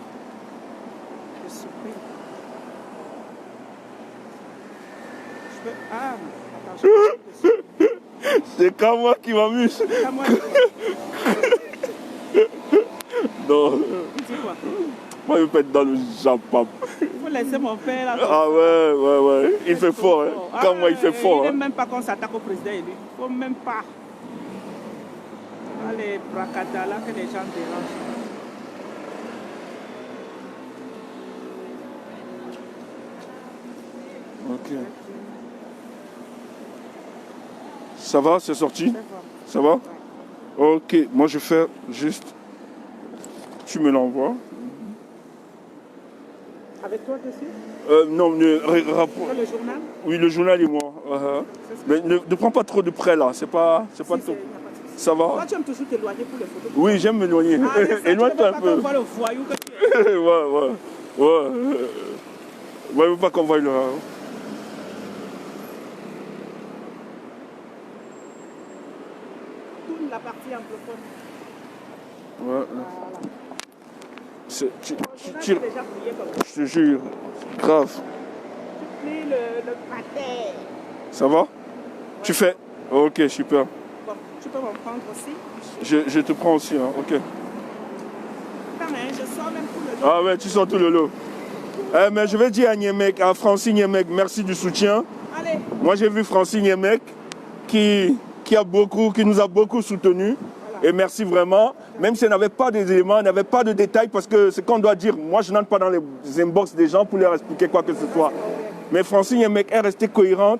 Je supprime. Je peux... Ah, attends, c'est qu'à moi qui m'amuse. C'est qu'à moi. Non. Il dit quoi? Moi, je peux être dans le Japon. Il faut laisser mon père là. Ah ouais. Il fait fort. Hein. Comme moi, il fait fort. Il n'aime même pas qu'on s'attaque au président élu. Il ne faut même pas. Les bracata là que les gens dérangent. Ok. Ça va, c'est sorti? Ça va? Ok, moi je fais juste... Tu me l'envoies? Avec toi dessus? Non, rapport... Le journal? Oui, le journal et moi. Mais ne prends pas trop de près là, c'est pas trop. Ça va? Toi, tu aimes toujours t'éloigner pour les photos? Oui, j'aime m'éloigner. Éloigne-toi un peu. On voit le voyou que tu es. Ouais. Ouais, il ne faut pas qu'on voie là. Tourne la partie anglophone. Ouais. Voilà. Tu, Déjà plié comme ça. je te jure, grave. Tu plies le pâté. Ça va? Tu fais? Ok, super. Bon, tu peux m'en prendre aussi. Je te prends aussi, hein. Ok. Attends, hein, je sors même tout le lot. Ah ouais, tu sors tout le lot. Mais je vais dire à Niemek, à Francine Niemek, merci du soutien. Allez. Moi j'ai vu Francine Niemek qui nous a beaucoup soutenus. Voilà. Et merci vraiment. Même si elle n'avait pas des éléments, elle n'avait pas de détails, parce que ce qu'on doit dire, moi je n'entre pas dans les inbox des gens pour leur expliquer quoi que ce soit. Mais Francine Niemek est restée cohérente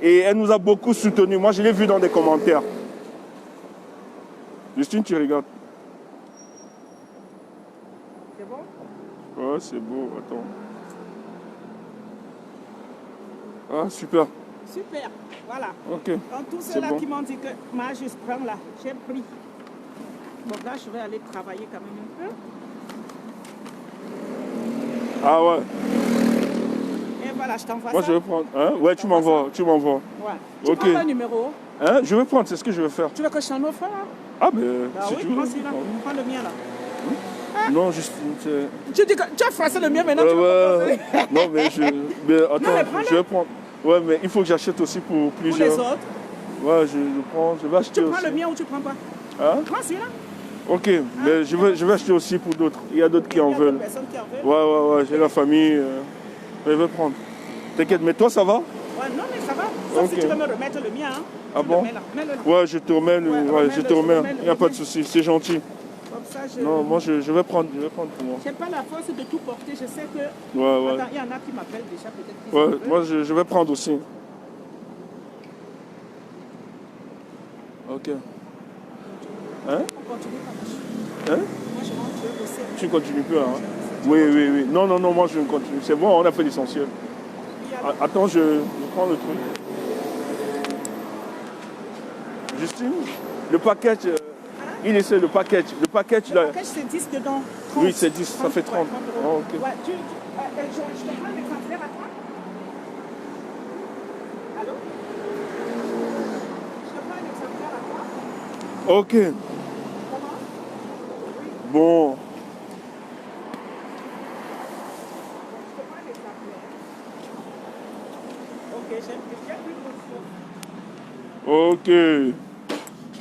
et elle nous a beaucoup soutenus. Moi je l'ai vu dans des commentaires. Justine, tu regardes. C'est bon? Ouais, c'est beau, attends. Ah, super. Super, voilà. Ok. Donc tous ceux-là qui m'ont dit que moi je prends là, j'ai pris. Bon là je vais aller travailler quand même un peu. Ah ouais. Et voilà, je t'envoie ça. Moi je vais prendre. Hein? Ouais, tu m'envoies. Ouais. Tu Ok. prends le numéro. Hein? Je vais prendre, c'est ce que je vais faire. Tu veux que je t'en offre là? Ah mais Bah si oui, tu veux. prends celui-là. Prends le mien là. Non, juste. Tu dis que tu as effacé le mien maintenant, tu veux Non mais attends, mais je vais prendre. Ouais, mais il faut que j'achète aussi pour plusieurs. Pour les autres. Ouais, je vais acheter Tu aussi. prends le mien ou tu prends pas? Hein? Prends celui-là. Ok, mais je vais acheter aussi pour d'autres. Il y a d'autres qui en veulent. Personnes qui en veulent. Ouais, j'ai la famille. Je vais prendre. T'inquiète, mais toi ça va? Ouais, non mais ça va. Sauf si tu veux me remettre le mien. Hein. Ah bon? Ouais, je te remets. Je te remets. Il n'y a pas de souci, c'est gentil. Comme ça, Non, moi je vais prendre pour moi. Je n'ai pas la force de tout porter. Je sais que. Ouais. Attends, il y en a qui m'appellent déjà peut-être. Ouais, moi je vais prendre aussi. Ok. Hein? On continue par la Hein? Moi je rentre aussi. Tu continues plus là, hein? Oui. Non, moi je continue. C'est bon, on a fait l'essentiel. Attends, je prends le truc. Justine, le package, il essaie le package. Le package là. Le package c'est 10 dedans. 30. Oui, c'est 10, ça fait 30. Ouais, Oh, ok. Ouais, je te prends l'exemplaire à toi. Allô? Je te prends l'exemplaire à toi. Ok. Comment? Bon. Je te prends l'exemplaire. Ok, j'ai plus de Ok.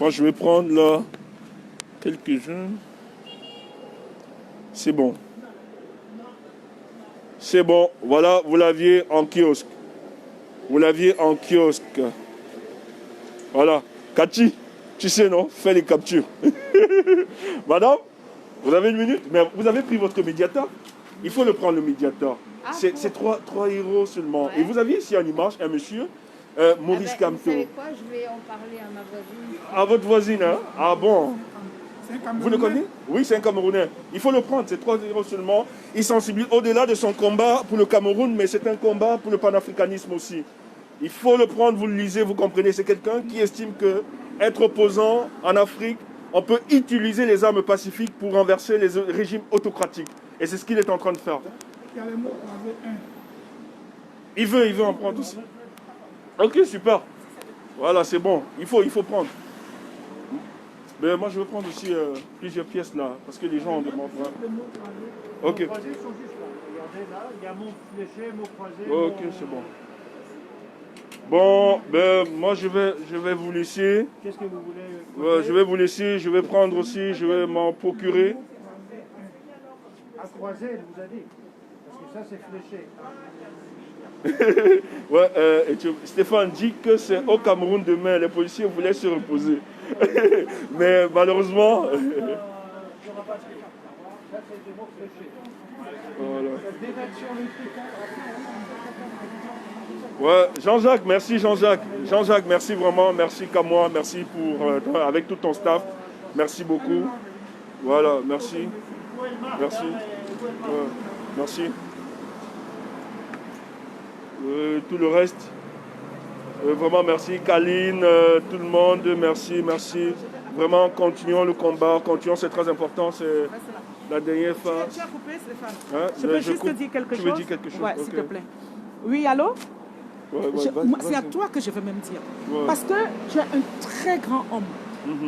Moi, je vais prendre là quelques-uns. C'est bon. C'est bon. Voilà, vous l'aviez en kiosque. Vous l'aviez en kiosque. Voilà. Cathy, tu sais, non? Fais les captures. Madame, vous avez une minute? Mais vous avez pris votre médiateur? Il faut le prendre, le médiateur. Ah, c'est 3 € seulement. Ouais. Et vous aviez ici en image un monsieur, Maurice Camteau. Vous savez quoi? Je vais en parler à ma voisine. À votre voisine, hein? Ah bon? Vous le connaissez? Oui, c'est un Camerounais. Il faut le prendre, c'est 3 € seulement. Il sensibilise au-delà de son combat pour le Cameroun, mais c'est un combat pour le panafricanisme aussi. Il faut le prendre, vous le lisez, vous comprenez. C'est quelqu'un qui estime que être opposant en Afrique, on peut utiliser les armes pacifiques pour renverser les régimes autocratiques. Et c'est ce qu'il est en train de faire. Il veut en prendre aussi. Ok, super. Voilà, c'est bon. Il faut prendre. Mais moi, je vais prendre aussi plusieurs pièces là, parce que les gens en demandent. Ok. Mots croisés sont juste là. Regardez là, il y a mot fléché, mot croisé. Ok, c'est bon. Bon, ben moi je vais vous laisser. Qu'est-ce que vous voulez? Ouais, je vais vous laisser, je vais prendre aussi, je vais m'en procurer. À croiser, elle vous a dit. Parce que ça, c'est fléché. Ouais, Stéphane dit que c'est au Cameroun demain, les policiers voulaient se reposer. Mais malheureusement. Il n'y aura pas de spectacle. Ça, c'est des mots fléchés. Voilà. Dénature le truc. Ouais, Jean-Jacques, merci Jean-Jacques. Jean-Jacques, merci vraiment, merci Kamoa, merci pour avec tout ton staff. Merci beaucoup. Voilà, merci. Merci. Merci. Tout le reste. Vraiment merci. Kaline, tout le monde, merci, merci. Vraiment, continuons le combat, continuons, c'est très important. C'est la dernière phase. Tu as coupé, Stéphane? Hein? Je peux juste te dire quelque chose? Tu veux dire quelque chose? Ouais, Okay. s'il te plaît. Oui, allô? Ouais, C'est à toi que je veux même dire. Ouais. Parce que tu es un très grand homme.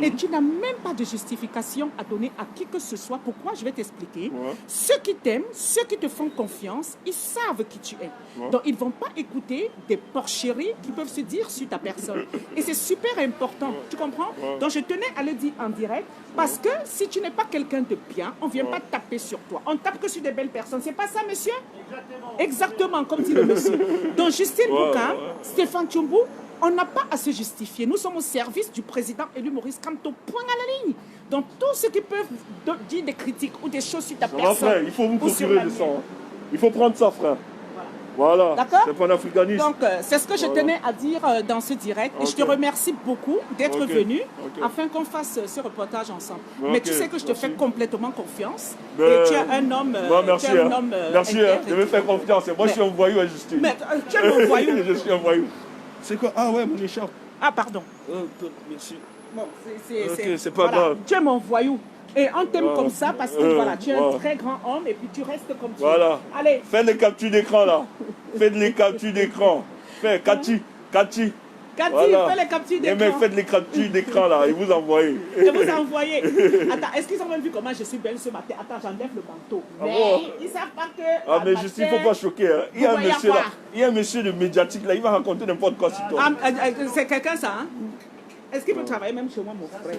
Et tu n'as même pas de justification à donner à qui que ce soit. Pourquoi? Je vais t'expliquer. Ouais. Ceux qui t'aiment, ceux qui te font confiance, ils savent qui tu es. Ouais. Donc, ils ne vont pas écouter des porcheries qui peuvent se dire sur ta personne. Et c'est super important. Tu comprends? Ouais. Donc, je tenais à le dire en direct. Parce que si tu n'es pas quelqu'un de bien, on ne vient pas taper sur toi. On tape que sur des belles personnes. C'est pas ça, monsieur? Exactement, comme dit le monsieur. Donc, Justine Boukam, Stéphane Tchoumbou, on n'a pas à se justifier. Nous sommes au service du président élu Maurice Kamto. Point à la ligne. Donc, tous ceux qui peuvent dire des critiques ou des choses sur ta personne. Frère, il faut vous ou sur procurer la le mienne. sang. Il faut prendre ça, frère. Voilà. D'accord? C'est panafricaniste. Donc, c'est ce que je tenais à dire dans ce direct. Et je te remercie beaucoup d'être venu afin qu'on fasse ce reportage ensemble. Mais tu sais que je te fais complètement confiance. Et tu es un homme. Merci. Tu es un homme, merci, de me faire confiance. Moi, je suis un voyou, Justine. Mais tu es mon voyou. Je suis un voyou. C'est quoi? Ah ouais, mon écharpe. Ah, pardon. Merci. Bon, c'est pas grave. Tu es mon voyou. Et on t'aime comme ça parce que voilà, tu es un très grand homme et puis tu restes comme tu es. Voilà. Allez. Faites les captures d'écran là. Faites les captures d'écran. Faites, Cathy. Cathy, Voilà. fais les captures Mais d'écran. faites les captures d'écran là et vous envoyez. Je vous ai envoyé. Attends, est-ce qu'ils ont même vu comment je suis belle ce matin? Attends, j'enlève le manteau. Ah Mais bon? ils savent pas que. Ah mais Justine, il ne faut pas choquer. Hein. Il y a un Vous voyez monsieur là. quoi? Il y a un monsieur de médiatique là, il va raconter n'importe quoi sur toi. C'est quelqu'un ça, hein? Est-ce qu'il peut travailler même chez moi, mon frère?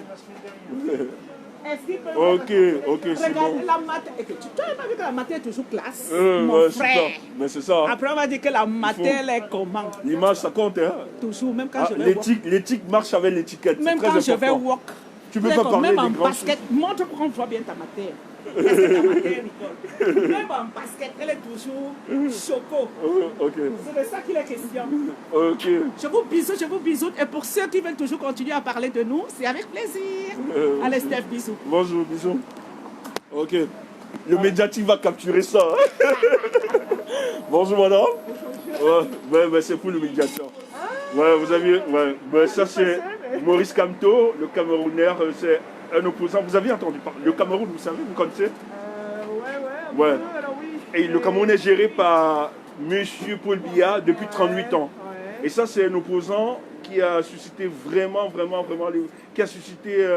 Est-ce qu'il peut. Ok, c'est Regarde, bon. la matière. Tu n'as pas vu que la matière est toujours classe? Mon Ouais, c'est ça. frère. Mais c'est ça. Hein. Après, on va dire que la matière, elle est comment? L'image, ça compte. Hein. Toujours, même quand Ah, je vais walk. l'éthique marche avec l'étiquette. Même c'est très quand je vais important. walk. Tu peux pas parler même des en grands basket, montre qu'on voit bien ta matière. Parce que ta matière rigole. Même en basket, elle est toujours choco. Ok. C'est de ça qu'il est question. Ok. Je vous bisoute. Et pour ceux qui veulent toujours continuer à parler de nous, c'est avec plaisir. Allez, Steph, bisous. Bonjour, bisous. Ok. Le médiatique va capturer ça. Bonjour, madame. Ouais, c'est pour le médiateur. Ouais, vous avez. Ouais, ça, c'est Maurice Kamto, le Camerounais. C'est un opposant. Vous avez entendu parler? Le Cameroun, vous savez, vous connaissez? Ouais. Alors oui. Et le Cameroun est géré par M. Paul Biya depuis 38 ans. Et ça, c'est un opposant qui a suscité vraiment, qui a suscité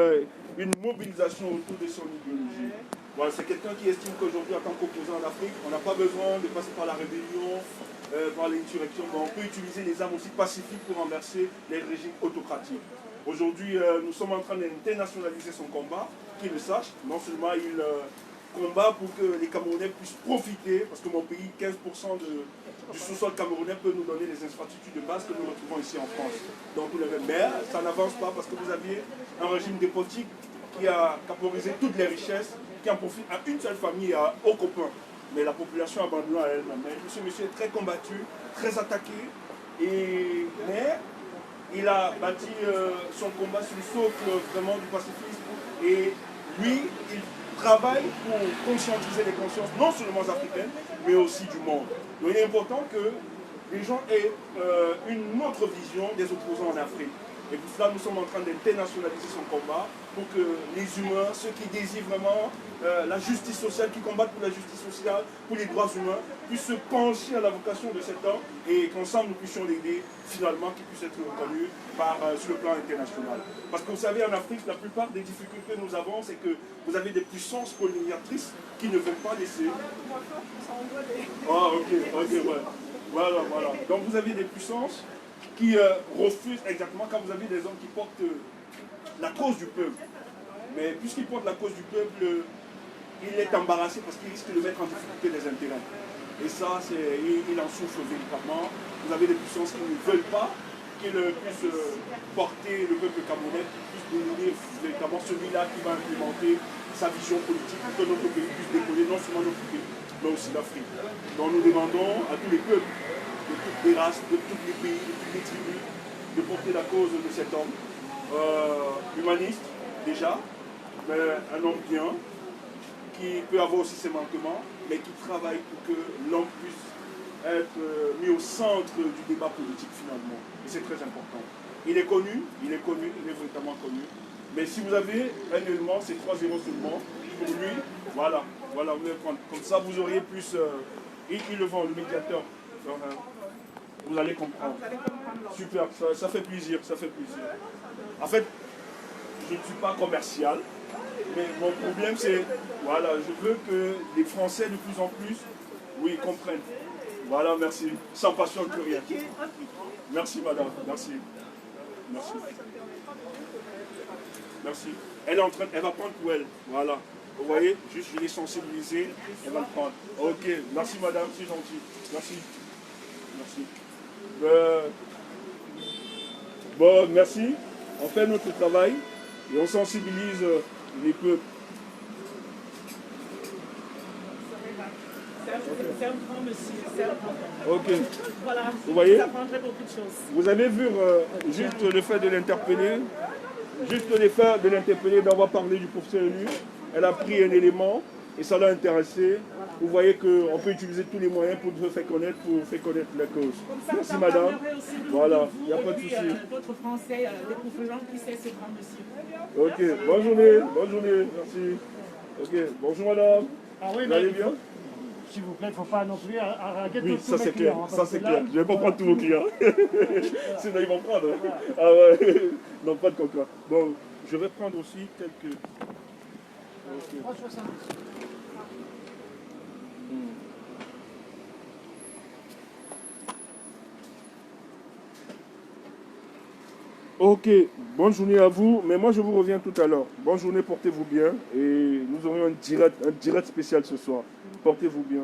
une mobilisation autour de son idéologie. Voilà, c'est quelqu'un qui estime qu'aujourd'hui, en tant qu'opposant en Afrique, on n'a pas besoin de passer par la rébellion, par l'insurrection, mais on peut utiliser les armes aussi pacifiques pour renverser les régimes autocratiques. Aujourd'hui, nous sommes en train d'internationaliser son combat, qu'il le sache. Non seulement il combat pour que les Camerounais puissent profiter, parce que mon pays, 15% du sous-sol camerounais peut nous donner les infrastructures de base que nous retrouvons ici en France. Donc, mais ça n'avance pas parce que vous aviez un régime despotique qui a caporisé toutes les richesses, qui en profite à une seule famille, aux copains. Mais la population abandonne à elle-même. Monsieur est très combattu, très attaqué, mais il a bâti son combat sur le socle vraiment du pacifisme. Et lui, il travaille pour conscientiser les consciences, non seulement africaines, mais aussi du monde. Donc il est important que les gens aient une autre vision des opposants en Afrique. Et pour cela, nous sommes en train d'internationaliser son combat pour que les humains, ceux qui désirent vraiment la justice sociale, qui combattent pour la justice sociale, pour les droits humains, puissent se pencher à la vocation de cet homme et qu'ensemble nous puissions l'aider finalement, qu'il puisse être reconnu sur le plan international. Parce que vous savez, en Afrique, la plupart des difficultés que nous avons, c'est que vous avez des puissances colonisatrices qui ne veulent pas laisser. Ah, ok, ouais. Voilà. Donc vous avez des puissances qui refusent exactement quand vous avez des hommes qui portent la cause du peuple. Mais puisqu'ils portent la cause du peuple, il est embarrassé parce qu'il risque de mettre en difficulté les intérêts. Et ça, il en souffre véritablement. Vous avez des puissances qui ne veulent pas qu'il puisse porter le peuple camerounais, qui puisse devenir véritablement celui-là qui va implémenter sa vision politique pour que notre pays puisse décoller, non seulement notre pays, mais aussi l'Afrique. Donc nous demandons à tous les peuples de toutes des races de tous les pays, de toutes les tribus, de porter la cause de cet homme. Humaniste, déjà, mais un homme bien, qui peut avoir aussi ses manquements, mais qui travaille pour que l'homme puisse être mis au centre du débat politique finalement. Et c'est très important. Il est connu, il est véritablement connu. Mais si vous avez un élément, c'est 3 zéros seulement. Pour lui, voilà, vous allez prendre. Comme ça, vous auriez plus... il le vend, le médiateur. Vous allez comprendre. Super, ça fait plaisir, ça fait plaisir. En fait, je ne suis pas commercial, mais mon problème c'est, voilà, je veux que les Français de plus en plus, oui, comprennent. Voilà, merci. Sans passion que rien. Merci madame, merci. Merci. Merci. Elle est en train, elle va prendre pour elle. Voilà. Vous voyez, juste je l'ai sensibilisée, elle va le prendre. Ok, merci madame, c'est gentil. Merci. Merci. Bon, merci. On fait notre travail et on sensibilise les peuples. C'est un grand monsieur, c'est un grand. Ok. Voilà, vous voyez, vous apprendrez beaucoup de choses. Vous avez vu juste le fait de l'interpeller, d'avoir parlé du professeur élu. Elle a pris un élément et ça l'a intéressé. Vous voyez qu'on peut utiliser tous les moyens pour faire connaître la cause. Merci madame. Voilà, il n'y a pas de souci. Votre français découvrant qui c'est ce grand monsieur. Ok, bonne journée, merci. Ok, bonjour madame. Ah oui, vous allez bien? S'il vous plaît, il ne faut pas non plus arrêter oui, tous mes clair, clients. ça c'est clair. Je ne vais pas prendre tous vos clients. Sinon ils vont prendre. Hein. Ah ouais, non pas de coca. Bon, je vais prendre aussi quelques... Okay. 3,70. Ok, bonne journée à vous, mais moi je vous reviens tout à l'heure. Bonne journée, portez-vous bien et nous aurons un direct spécial ce soir. Portez-vous bien.